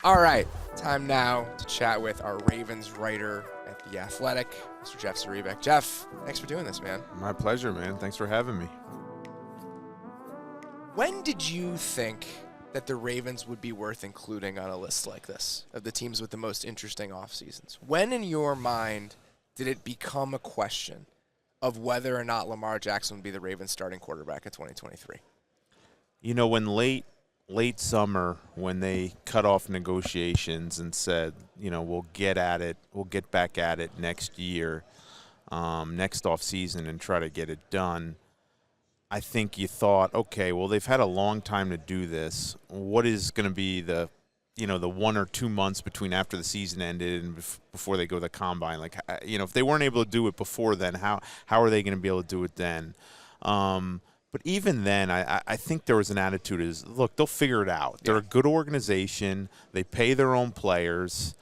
All right, time now to chat with our Ravens writer at The Athletic, Mr. Jeff Zrebiec. Jeff, thanks for doing this, man. My pleasure, man. Thanks for having me. When did you think that the Ravens would be worth including on a list like this of the teams with the most interesting off seasons? When in your mind did it become a question of whether or not Lamar Jackson would be the Ravens starting quarterback in 2023? You know, when late summer, when they cut off negotiations and said, we'll get back at it next year, next off season, and try to get it done, I think you thought, okay, well, they've had a long time to do this. What is going to be the 1 or 2 months between after the season ended and before they go to the combine? Like, if they weren't able to do it before then, how are they going to be able to do it then? But even then, I think there was an attitude is, look, they'll figure it out. They're a good organization. They pay their own players.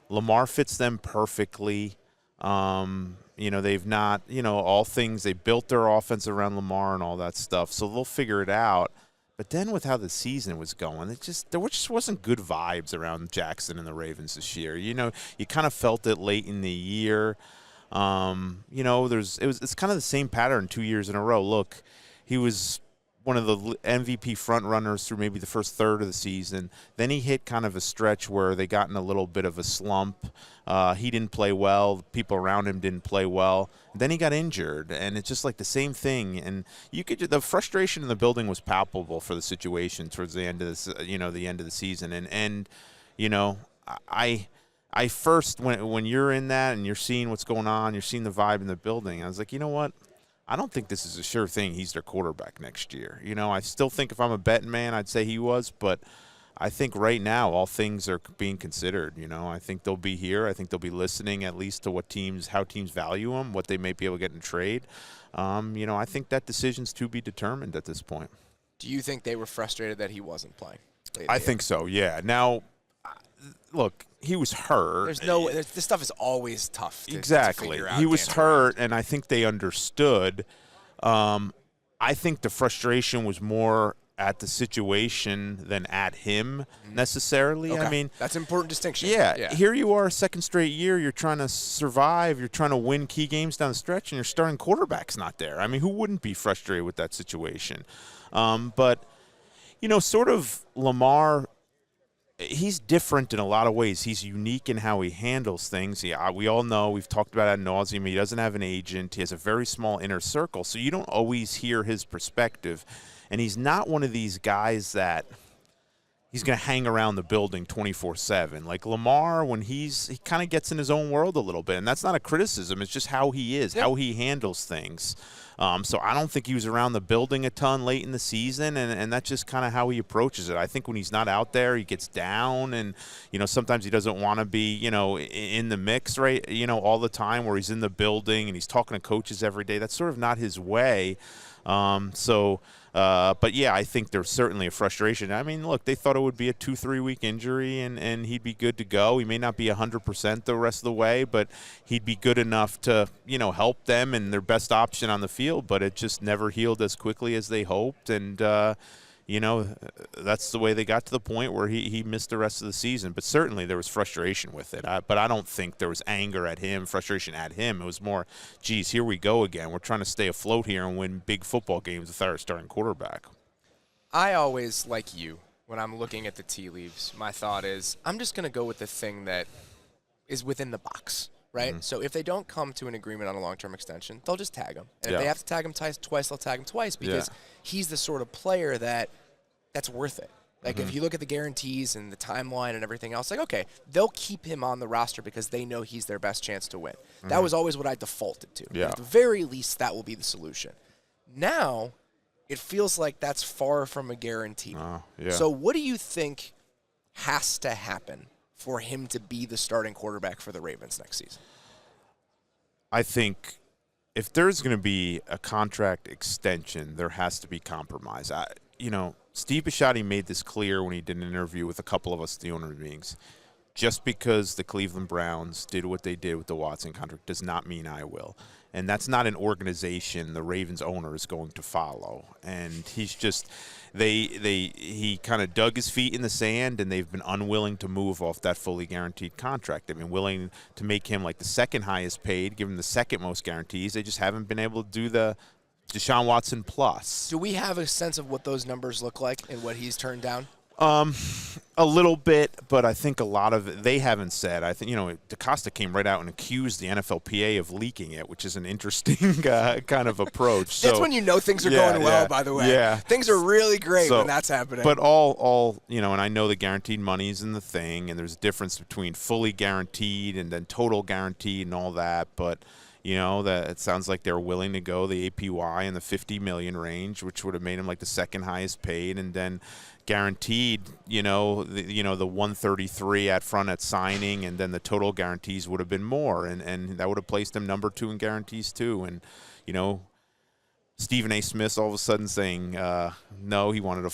Lamar fits them perfectly. They've not, all things, they built their offense around Lamar and all that stuff, so they'll figure it out. But then with how the season was going, there just wasn't good vibes around Jackson and the Ravens this year. You kind of felt it late in the year. It's kind of the same pattern 2 years in a row. Look, he was one of the MVP front runners through maybe the first third of the season. Then he hit kind of a stretch where they got in a little bit of a slump. He didn't play well. The people around him didn't play well. Then he got injured, and it's just like the same thing. And the frustration in the building was palpable for the situation towards the end of this, the end of the season. And I first, when you're in that and you're seeing what's going on, you're seeing the vibe in the building, I was like, you know what? I don't think this is a sure thing he's their quarterback next year. I still think if I'm a betting man, I'd say he was, but I think right now all things are being considered. I think they'll be here. I think they'll be listening at least to how teams value him, what they may be able to get in trade. I think that decision's to be determined at this point. Do you think they were frustrated that he wasn't playing? I think so, yeah. Now, look, he was hurt. This stuff is always tough to figure out. He was hurt, and I think they understood. I think the frustration was more at the situation than at him necessarily. Okay. I mean, that's an important distinction. Yeah, here you are, second straight year. You're trying to survive. You're trying to win key games down the stretch, and your starting quarterback's not there. I mean, who wouldn't be frustrated with that situation? But sort of Lamar, he's different in a lot of ways. He's unique in how he handles things. We all know, we've talked about it ad nauseum, he doesn't have an agent. He has a very small inner circle, so you don't always hear his perspective. And he's not one of these guys that he's going to hang around the building 24/7. Like Lamar, when he kind of gets in his own world a little bit, and that's not a criticism. It's just how he is, how he handles things. So I don't think he was around the building a ton late in the season, and that's just kind of how he approaches it. I think when he's not out there, he gets down, and sometimes he doesn't want to be in the mix, right? All the time, where he's in the building and he's talking to coaches every day. That's sort of not his way. But yeah, I think there's certainly a frustration. I mean, look, they thought it would be a 2-3 week injury and he'd be good to go. He may not be 100% the rest of the way, but he'd be good enough to, help them and their best option on the field, but it just never healed as quickly as they hoped. And, that's the way they got to the point where he missed the rest of the season. But certainly there was frustration with it. But I don't think there was anger at him, frustration at him. It was more, geez, here we go again. We're trying to stay afloat here and win big football games with our starting quarterback. I always, like you, when I'm looking at the tea leaves, my thought is I'm just going to go with the thing that is within the box, right? Mm-hmm. So if they don't come to an agreement on a long-term extension, they'll just tag him. And if they have to tag him twice, they'll tag him twice because he's the sort of player that's worth it. Like, if you look at the guarantees and the timeline and everything else, like, okay, they'll keep him on the roster because they know he's their best chance to win. That was always what I defaulted to. Yeah. At the very least, that will be the solution. Now, it feels like that's far from a guarantee. So what do you think has to happen for him to be the starting quarterback for the Ravens next season? I think if there's going to be a contract extension, there has to be compromise. Steve Bisciotti made this clear when he did an interview with a couple of us at the owner meetings. just because the Cleveland Browns did what they did with the Watson contract does not mean I will. And that's not an organization the Ravens owner is going to follow. And he's just he kind of dug his feet in the sand, and they've been unwilling to move off that fully guaranteed contract. They've been willing to make him like the second highest paid, give him the second most guarantees. They just haven't been able to do the Deshaun Watson plus. Do we have a sense of what those numbers look like and what he's turned down? A little bit, but I think a lot of it they haven't said. I think, DaCosta came right out and accused the NFLPA of leaking it, which is an interesting kind of approach. That's when you know things are going well, by the way. Yeah. Things are really great when that's happening. But all and I know the guaranteed money's in the thing, and there's a difference between fully guaranteed and then total guaranteed and all that, but that it sounds like they're willing to go the APY in the $50 million range, which would have made him like the second highest paid, and then guaranteed, the 133 at front at signing, and then the total guarantees would have been more, and that would have placed him number 2 in guarantees too. And Stephen A. Smith all of a sudden saying no, he wanted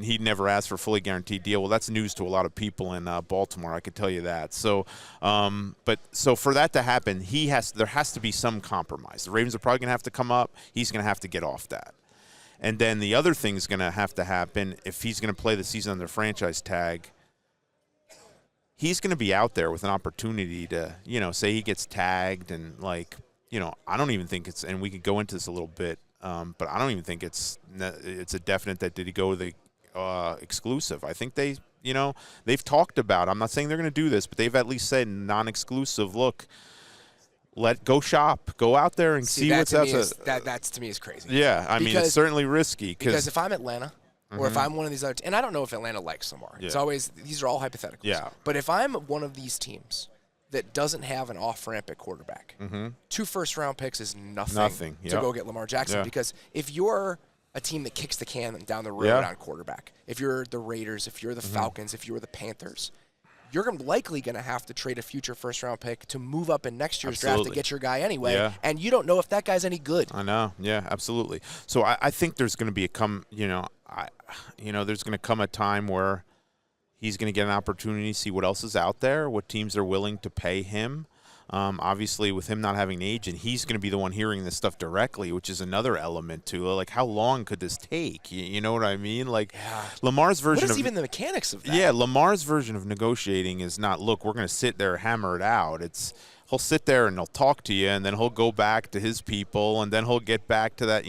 he never asked for a fully guaranteed deal. Well, that's news to a lot of people in Baltimore, I could tell you that. So, so for that to happen, there has to be some compromise. The Ravens are probably going to have to come up. He's going to have to get off that. And then the other thing is going to have to happen if he's going to play the season under franchise tag. He's going to be out there with an opportunity to, say he gets tagged and I don't even think it's, and we could go into this a little bit, but I don't even think it's a definite that did he go the exclusive. I think they've talked about. I'm not saying they're going to do this, but they've at least said non-exclusive. Look, go shop, go out there and see what's out there. That to me is crazy. Yeah, I mean it's certainly risky because if I'm Atlanta. Or if I'm one of these other and I don't know if Atlanta likes Lamar. Yeah. It's always these are all hypotheticals. Yeah. But if I'm one of these teams that doesn't have an off-ramp at quarterback, 2 first-round picks is nothing to go get Lamar Jackson. Yeah. Because if you're a team that kicks the can down the road on quarterback, if you're the Raiders, if you're the Falcons, if you're the Panthers, you're likely going to have to trade a future first-round pick to move up in next year's draft to get your guy anyway, and you don't know if that guy's any good. I know, yeah, absolutely. So I think there's going to be there's going to come a time where he's going to get an opportunity to see what else is out there, what teams are willing to pay him. Obviously, with him not having an agent, he's going to be the one hearing this stuff directly, which is another element to like how long could this take? You know what I mean? Lamar's version what is even the mechanics of that? Yeah, Lamar's version of negotiating is not, look, we're going to sit there, hammer it out. He'll sit there and he'll talk to you, and then he'll go back to his people, and then he'll get back to that,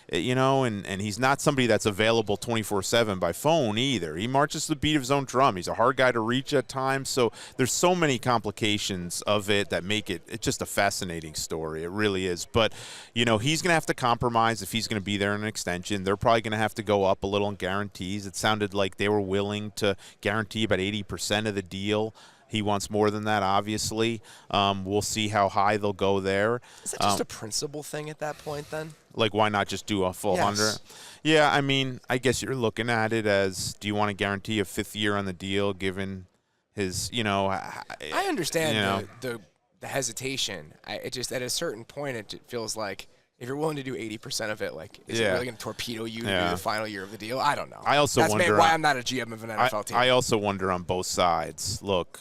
and he's not somebody that's available 24/7 by phone either. He marches to the beat of his own drum. He's a hard guy to reach at times. So there's so many complications of it that make it's just a fascinating story. It really is. But, he's going to have to compromise if he's going to be there in an extension. They're probably going to have to go up a little in guarantees. It sounded like they were willing to guarantee about 80% of the deal. He wants more than that, obviously. We'll see how high they'll go there. Is that just a principle thing at that point then? Like, why not just do a full 100? Yeah, I mean, I guess you're looking at it as, do you want to guarantee a 5th year on the deal given his, I understand the hesitation. It just, at a certain point, it feels like if you're willing to do 80% of it, is it really going to torpedo you to do the final year of the deal? I don't know. That's wonder why I'm not a GM of an NFL team. I also wonder on both sides. Look,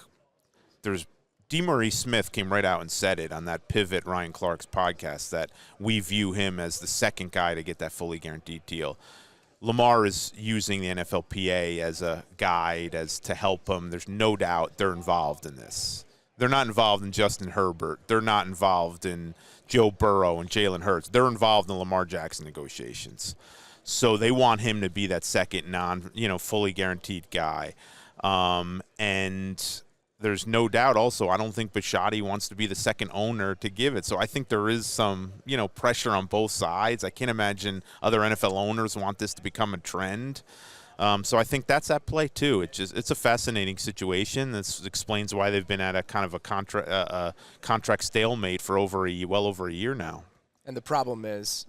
DeMaurice Smith came right out and said it on that Pivot Ryan Clark's podcast that we view him as the second guy to get that fully guaranteed deal. Lamar is using the NFLPA as a guide to help him. There's no doubt they're involved in this. They're not involved in Justin Herbert. They're not involved in Joe Burrow and Jalen Hurts. They're involved in Lamar Jackson negotiations. So they want him to be that second fully guaranteed guy. And there's no doubt also, I don't think Bisciotti wants to be the second owner to give it. So I think there is some, pressure on both sides. I can't imagine other NFL owners want this to become a trend. So I think that's at play too. It's a fascinating situation. This explains why they've been at a kind of a contract stalemate for well over a year now. And the problem is,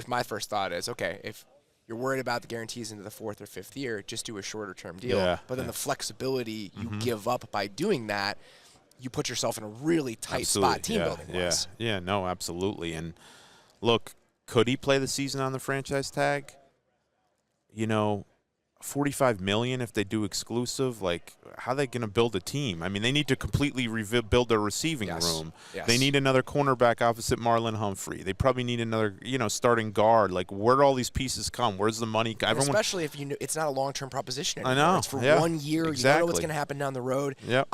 my first thought is, okay, if you're worried about the guarantees into the 4th or 5th year, just do a shorter term deal. Yeah, but then the flexibility you give up by doing that, you put yourself in a really tight spot team building wise. Yeah, no, absolutely. And look, could he play the season on the franchise tag? $45 million if they do exclusive. Like, how are they going to build a team? I mean, they need to completely rebuild their receiving room. Yes. They need another cornerback opposite Marlon Humphrey. They probably need another, starting guard. Like, where do all these pieces come? Where's the money? Especially if it's not a long-term proposition anymore. I know. It's for 1 year. Exactly. You don't know what's going to happen down the road. Yep.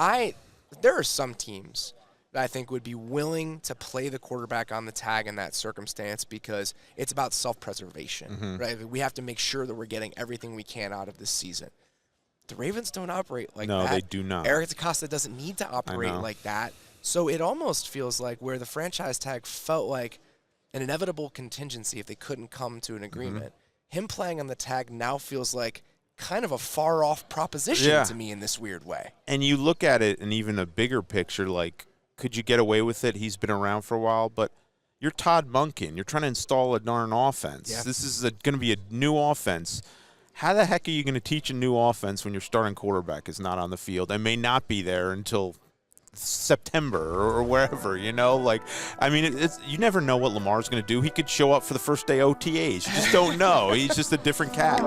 There are some teams that I think would be willing to play the quarterback on the tag in that circumstance because it's about self-preservation, right? We have to make sure that we're getting everything we can out of this season. The Ravens don't operate like that. No, they do not. Eric DeCosta doesn't need to operate like that. So it almost feels like where the franchise tag felt like an inevitable contingency if they couldn't come to an agreement. Him playing on the tag now feels like kind of a far-off proposition to me in this weird way. And you look at it in even a bigger picture, like, could you get away with it? He's been around for a while, but you're Todd Monken. You're trying to install a darn offense. Yeah. This is going to be a new offense. How the heck are you going to teach a new offense when your starting quarterback is not on the field and may not be there until September or wherever, Like, I mean, you never know what Lamar's going to do. He could show up for the first day OTAs. You just don't know. He's just a different cat.